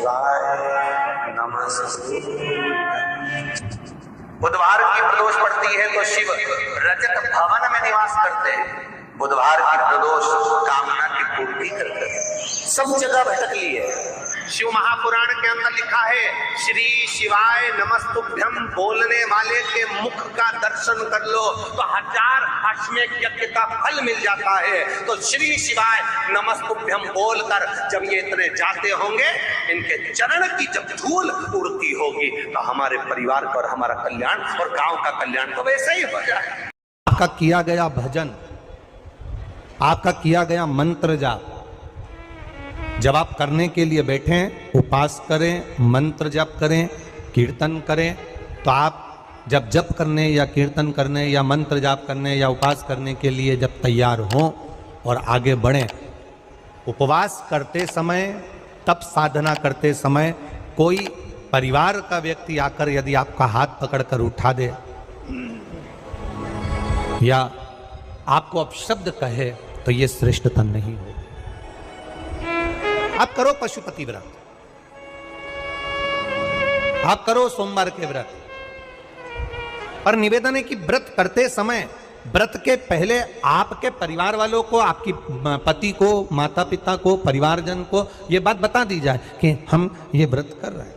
शिवाय नमस्तु। बुधवार की प्रदोष पड़ती है तो शिव रजत भवन में निवास करते हैं। बुधवार की प्रदोष कामना की पूर्ति करते हैं। सब जगह भटक ली है। शिव महापुराण के अंदर लिखा है, श्री शिवाय नमस्तुभ्यम बोलने वाले के मुख का दर्शन कर लो तो 1000 अश्वमेध यज्ञ का फल मिल जाता है। तो श्री शिवाय नमस्तुभ्यम बोलकर जब ये इतने जाते होंगे, इनके चरण की जब धूल उड़ती होगी तो हमारे परिवार पर हमारा कल्याण और गांव का कल्याण तो वैसे ही हो जाए। आपका किया गया भजन, आपका किया गया मंत्र जाप जब आप करने के लिए बैठें, उपास करें, मंत्र जप करें, कीर्तन करें, तो आप जब जप करने या कीर्तन करने या मंत्र जाप करने या उपास करने के लिए जब तैयार हों और आगे बढ़ें, उपवास करते समय, तप साधना करते समय कोई परिवार का व्यक्ति आकर यदि आपका हाथ पकड़कर उठा दे या आपको अपशब्द कहे तो ये श्रेष्ठता नहीं हो। आप करो पशुपति व्रत, आप करो सोमवार के व्रत, पर निवेदन है कि व्रत करते समय व्रत के पहले आपके परिवार वालों को, आपकी पति को, माता पिता को, परिवारजन को ये बात बता दी जाए कि हम ये व्रत कर रहे हैं।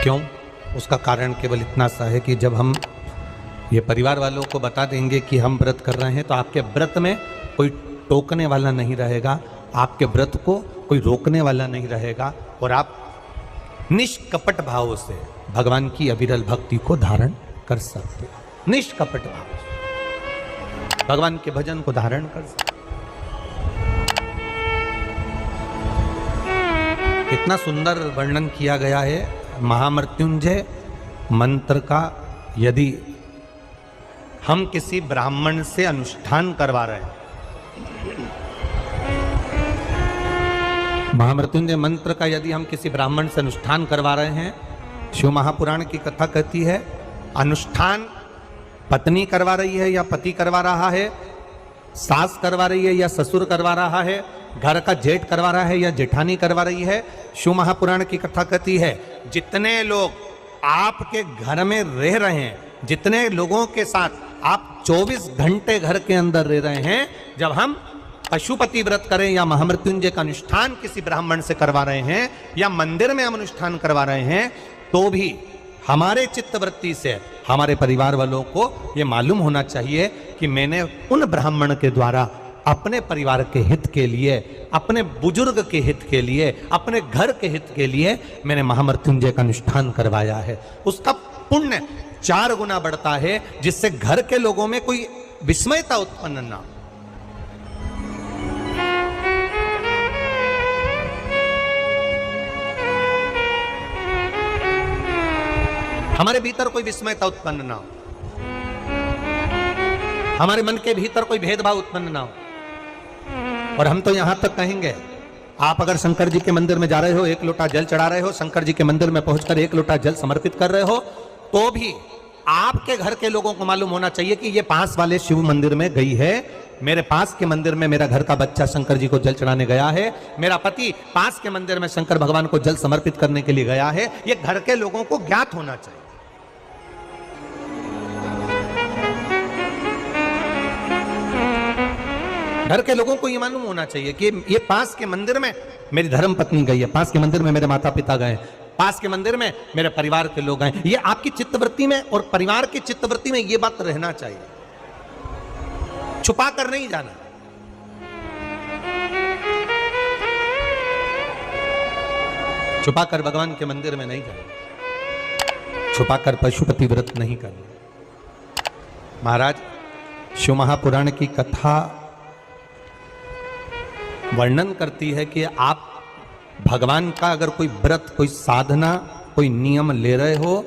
क्यों? उसका कारण केवल इतना सा है कि जब हम ये परिवार वालों को बता देंगे कि हम व्रत कर रहे हैं तो आपके व्रत में कोई टोकने वाला नहीं रहेगा, आपके व्रत को कोई रोकने वाला नहीं रहेगा और आप निष्कपट भाव से भगवान की अविरल भक्ति को धारण कर सकते हो। निष्कपट भाव से भगवान के भजन को धारण कर सकते। इतना सुंदर वर्णन किया गया है महामृत्युंजय मंत्र का। यदि हम किसी ब्राह्मण से अनुष्ठान करवा रहे हैं, महामृत्युंजय मंत्र का यदि हम किसी ब्राह्मण से अनुष्ठान करवा रहे हैं, शिव महापुराण की कथा कहती है अनुष्ठान पत्नी करवा रही है या पति करवा रहा है, सास करवा रही है या ससुर करवा रहा है, घर का जेठ करवा रहा है या जेठानी करवा रही है। शिव महापुराण की कथा कहती है जितने लोग आपके घर में रह रहे हैं, जितने लोगों के साथ आप 24 घंटे घर के अंदर रह रहे हैं, जब हम पशुपति व्रत करें या महामृत्युंजय का अनुष्ठान किसी ब्राह्मण से करवा रहे हैं या मंदिर में हम अनुष्ठान करवा रहे हैं, तो भी हमारे चित्तवृत्ति से हमारे परिवार वालों को ये मालूम होना चाहिए कि मैंने उन ब्राह्मण के द्वारा अपने परिवार के हित के लिए, अपने बुजुर्ग के हित के लिए, अपने घर के हित के लिए मैंने महामृत्युंजय का अनुष्ठान करवाया है। उसका पुण्य 4 गुना बढ़ता है, जिससे घर के लोगों में कोई विस्मयता उत्पन्न ना हो। हमारे भीतर कोई विस्मयता उत्पन्न ना हो, हमारे मन के भीतर कोई भेदभाव उत्पन्न ना हो। और हम तो यहां तक कहेंगे, आप अगर शंकर जी के मंदिर में जा रहे हो, 1 लोटा जल चढ़ा रहे हो, शंकर जी के मंदिर में पहुंचकर 1 लोटा जल समर्पित कर रहे हो, तो भी आपके घर के लोगों को मालूम होना चाहिए कि ये पास वाले शिव मंदिर में गई है, मेरे पास के मंदिर में मेरा घर का बच्चा शंकर जी को जल चढ़ाने गया है, मेरा पति पास के मंदिर में शंकर भगवान को जल समर्पित करने के लिए गया है। ये घर के लोगों को ज्ञात होना चाहिए। घर के लोगों को ये मालूम होना चाहिए कि ये पास के मंदिर में मेरी धर्म पत्नी गई है, पास के मंदिर में मेरे माता पिता गए, पास के मंदिर में मेरे परिवार के लोग गए। ये आपकी चित्तवृत्ति में और परिवार की चित्तवृत्ति में ये बात रहना चाहिए, छुपा कर नहीं जाना। छुपा कर भगवान के मंदिर में नहीं जाना, छुपा कर पशुपति व्रत नहीं करना। महाराज, शिव महापुराण की कथा वर्णन करती है कि आप भगवान का अगर कोई व्रत, कोई साधना, कोई नियम ले रहे हो,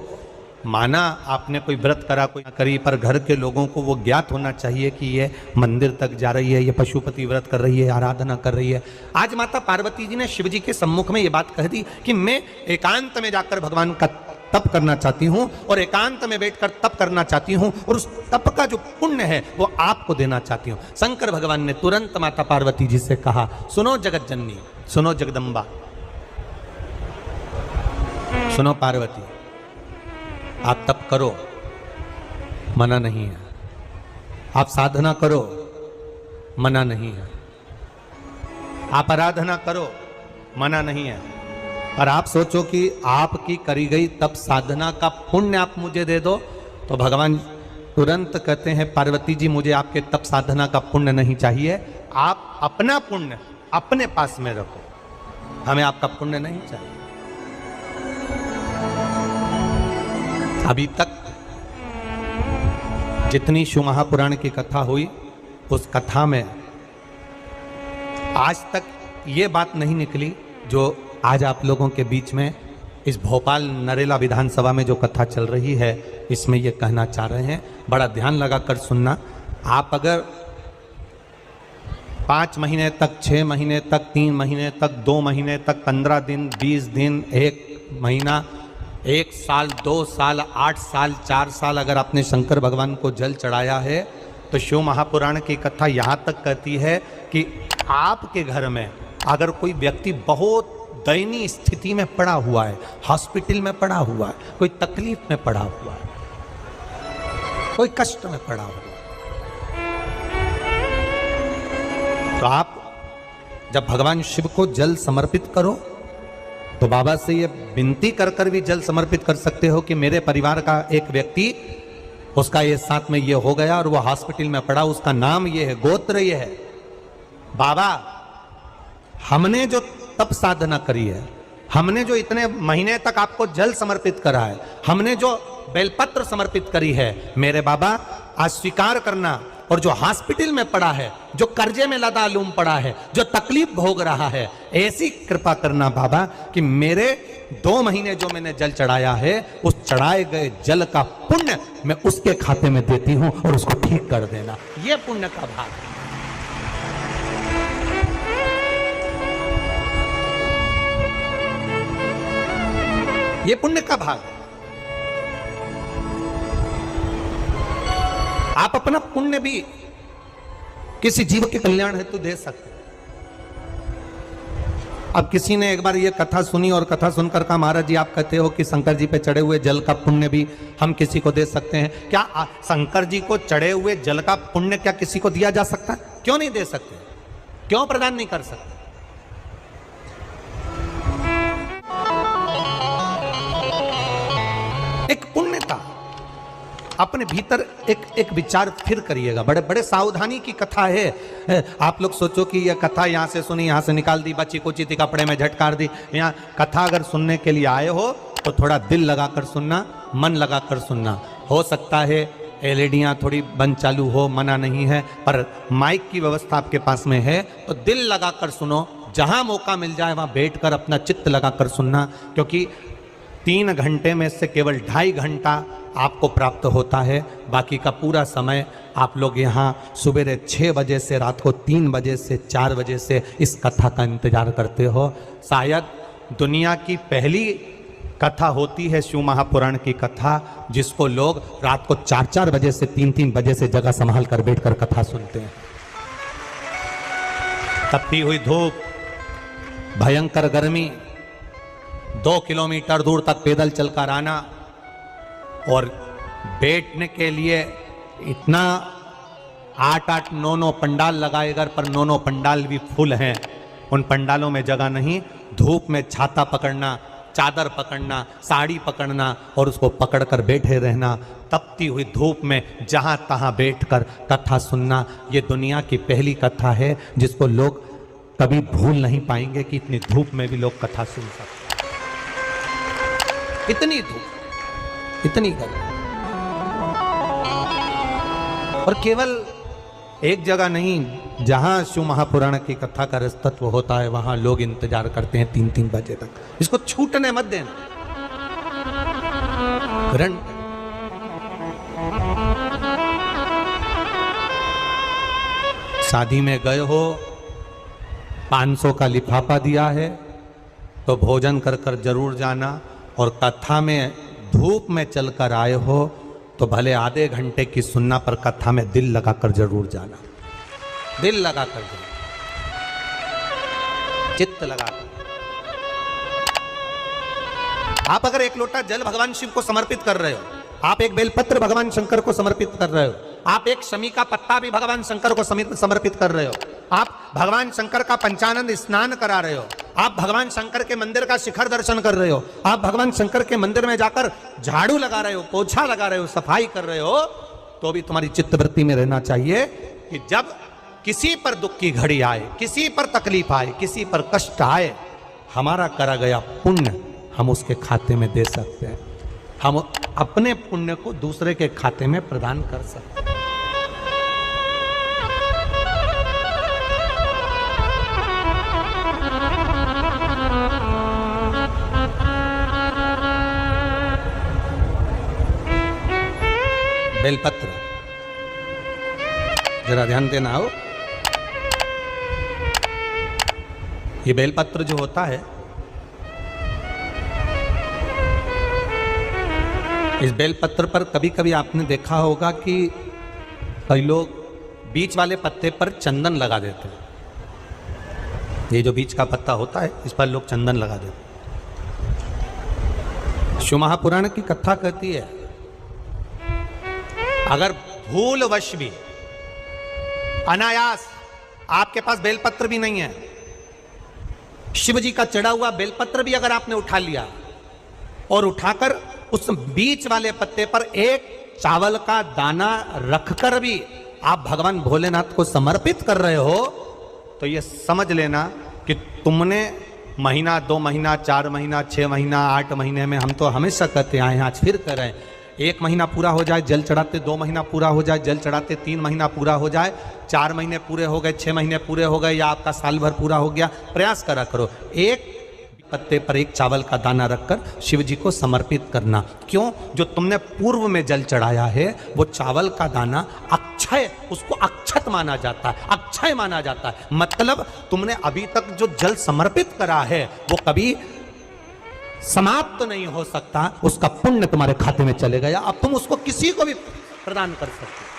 माना आपने कोई व्रत करा, कोई करी, पर घर के लोगों को वो ज्ञात होना चाहिए कि ये मंदिर तक जा रही है, ये पशुपति व्रत कर रही है, आराधना कर रही है। आज माता पार्वती जी ने शिव जी के सम्मुख में ये बात कह दी कि मैं एकांत में जाकर भगवान का तप करना चाहती हूँ और एकांत में बैठकर तप करना चाहती हूँ और उस तप का जो पुण्य है वो आपको देना चाहती हूँ। शंकर भगवान ने तुरंत माता पार्वती जी से कहा, सुनो जगत जननी, सुनो जगदम्बा, सुनो पार्वती, आप तप करो, मना नहीं है। आप साधना करो, मना नहीं है। आप आराधना करो, मना नहीं है। और आप सोचो कि आपकी करी गई तप साधना का पुण्य आप मुझे दे दो, तो भगवान तुरंत कहते हैं, पार्वती जी मुझे आपके तप साधना का पुण्य नहीं चाहिए, आप अपना पुण्य अपने पास में रखो, हमें आपका पुण्य नहीं चाहिए। अभी तक जितनी शिव महापुराण की कथा हुई, उस कथा में आज तक ये बात नहीं निकली जो आज आप लोगों के बीच में इस भोपाल नरेला विधानसभा में जो कथा चल रही है, इसमें ये कहना चाह रहे हैं। बड़ा ध्यान लगाकर सुनना। आप अगर 5 महीने तक, 6 महीने तक, 3 महीने तक, 2 महीने तक, 15 दिन, 20 दिन, 1 महीना, 1 साल, 2 साल, 8 साल, 4 साल अगर आपने शंकर भगवान को जल चढ़ाया है, तो शिव महापुराण की कथा यहाँ तक कहती है कि आपके घर में अगर कोई व्यक्ति बहुत दयनीय स्थिति में पड़ा हुआ है, हॉस्पिटल में पड़ा हुआ है, कोई तकलीफ में पड़ा हुआ है, कोई कष्ट में पड़ा हुआ है, तो आप जब भगवान शिव को जल समर्पित करो तो बाबा से ये विनती कर कर भी जल समर्पित कर सकते हो कि मेरे परिवार का एक व्यक्ति, उसका ये साथ में ये हो गया और वो हॉस्पिटल में पड़ा, उसका नाम ये है, गोत्र ये है। बाबा, हमने जो तप साधना करी है, हमने जो इतने महीने तक आपको जल समर्पित करा है, हमने जो बेलपत्र समर्पित करी है, मेरे बाबा आज स्वीकार करना। और जो हॉस्पिटल में पड़ा है, जो कर्जे में लदालूम पड़ा है, जो तकलीफ भोग रहा है, ऐसी कृपा करना बाबा कि मेरे 2 महीने जो मैंने जल चढ़ाया है, उस चढ़ाए गए जल का पुण्य मैं उसके खाते में देती हूं और उसको ठीक कर देना। यह पुण्य का भाग है। ये पुण्य का भाग है। आप अपना पुण्य भी किसी जीव के कल्याण हेतु दे सकते हैं। अब किसी ने एक बार ये कथा सुनी और कथा सुनकर कहा, महाराज जी आप कहते हो कि शंकर जी पे चढ़े हुए जल का पुण्य भी हम किसी को दे सकते हैं क्या? शंकर जी को चढ़े हुए जल का पुण्य क्या किसी को दिया जा सकता है? क्यों नहीं दे सकते? क्यों प्रदान नहीं कर सकते? एक पुण्यता अपने भीतर एक विचार फिर करिएगा। बड़े बड़े सावधानी की कथा है। आप लोग सोचो कि यह कथा यहाँ से सुनी, यहाँ से निकाल दी, बच्ची कुची थी, कपड़े में झटकार दी। यहाँ कथा अगर सुनने के लिए आए हो तो थोड़ा दिल लगाकर सुनना, मन लगाकर सुनना। हो सकता है एलईडियाँ थोड़ी बंद चालू हो, मना नहीं है, पर माइक की व्यवस्था आपके पास में है तो दिल लगाकर सुनो। जहाँ मौका मिल जाए वहाँ बैठकर अपना चित्त लगाकर सुनना, क्योंकि 3 घंटे में से केवल 2.5 घंटा आपको प्राप्त होता है। बाकी का पूरा समय आप लोग यहाँ सुबह 6 बजे से रात को 3 बजे से 4 बजे से इस कथा का इंतजार करते हो। शायद दुनिया की पहली कथा होती है शिव महापुराण की कथा, जिसको लोग रात को 4-4 बजे से 3-3 बजे से जगह संभाल कर बैठकर कथा सुनते हैं। तपती हुई धूप, भयंकर गर्मी, 2 किलोमीटर दूर तक पैदल चलकर आना और बैठने के लिए इतना 8-8, 9-9 पंडाल लगाए घर पर, 9-9 पंडाल भी फुल हैं। उन पंडालों में जगह नहीं। धूप में छाता पकड़ना, चादर पकड़ना, साड़ी पकड़ना और उसको पकड़कर बैठे रहना। तपती हुई धूप में जहाँ तहाँ बैठकर कथा सुनना, ये दुनिया की पहली कथा है जिसको लोग कभी भूल नहीं पाएंगे कि इतनी धूप में भी लोग कथा सुन सकते। इतनी धूप, इतनी गर्मी, और केवल एक जगह नहीं, जहां शिव महापुराण की कथा का रसतत्व होता है वहां लोग इंतजार करते हैं 3-3 बजे तक। इसको छूटने मत देना। शादी में गए हो, 500 का लिफाफा दिया है तो भोजन कर कर जरूर जाना, और कथा में धूप में चलकर आए हो तो भले आधे घंटे की सुनना, पर कथा में दिल लगाकर जरूर जाना, दिल लगाकर जाना, चित्त लगाकर। आप अगर एक लोटा जल भगवान शिव को समर्पित कर रहे हो, आप एक बेलपत्र भगवान शंकर को समर्पित कर रहे हो, आप एक शमी का पत्ता भी भगवान शंकर को समर्पित कर रहे हो, आप भगवान शंकर का पंचानंद स्नान करा रहे हो, आप भगवान शंकर के मंदिर का शिखर दर्शन कर रहे हो, आप भगवान शंकर के मंदिर में जाकर झाड़ू लगा रहे हो, पोछा लगा रहे हो, सफाई कर रहे हो, तो भी तुम्हारी चित्तवृत्ति में रहना चाहिए कि जब किसी पर दुख की घड़ी आए, किसी पर तकलीफ आए, किसी पर कष्ट आए, हमारा करा गया पुण्य हम उसके खाते में दे सकते हैं, हम अपने पुण्य को दूसरे के खाते में प्रदान कर सकते हैं। बेलपत्र जरा ध्यान देना हो, ये बेलपत्र जो होता है, इस बेलपत्र पर कभी कभी आपने देखा होगा कि कई लोग बीच वाले पत्ते पर चंदन लगा देते हैं। ये जो बीच का पत्ता होता है, इस पर लोग चंदन लगा देते हैं। शिव महापुराण की कथा कहती है, अगर भूलवश भी अनायास आपके पास बेलपत्र भी नहीं है, शिव जी का चढ़ा हुआ बेलपत्र भी अगर आपने उठा लिया और उठाकर उस बीच वाले पत्ते पर एक चावल का दाना रखकर भी आप भगवान भोलेनाथ को समर्पित कर रहे हो, तो ये समझ लेना कि तुमने महीना, 2 महीना, 4 महीना, 6 महीना, 8 महीने में, हम तो हमेशा कहते आए हैं, आज फिर कर रहे हैं, 1 महीना पूरा हो जाए जल चढ़ाते, 2 महीना पूरा हो जाए जल चढ़ाते, 3 महीना पूरा हो जाए, 4 महीने पूरे हो गए, 6 महीने पूरे हो गए, या आपका साल भर पूरा हो गया, प्रयास करा करो एक पत्ते पर एक चावल का दाना रखकर शिव जी को समर्पित करना। क्यों? जो तुमने पूर्व में जल चढ़ाया है वो चावल का दाना अक्षय, उसको अक्षत माना जाता है, अक्षय माना जाता है। मतलब तुमने अभी तक जो जल समर्पित करा है वो कभी समाप्त तो नहीं हो सकता, उसका पुण्य तुम्हारे खाते में चले गया, अब तुम उसको किसी को भी प्रदान कर सकते हो।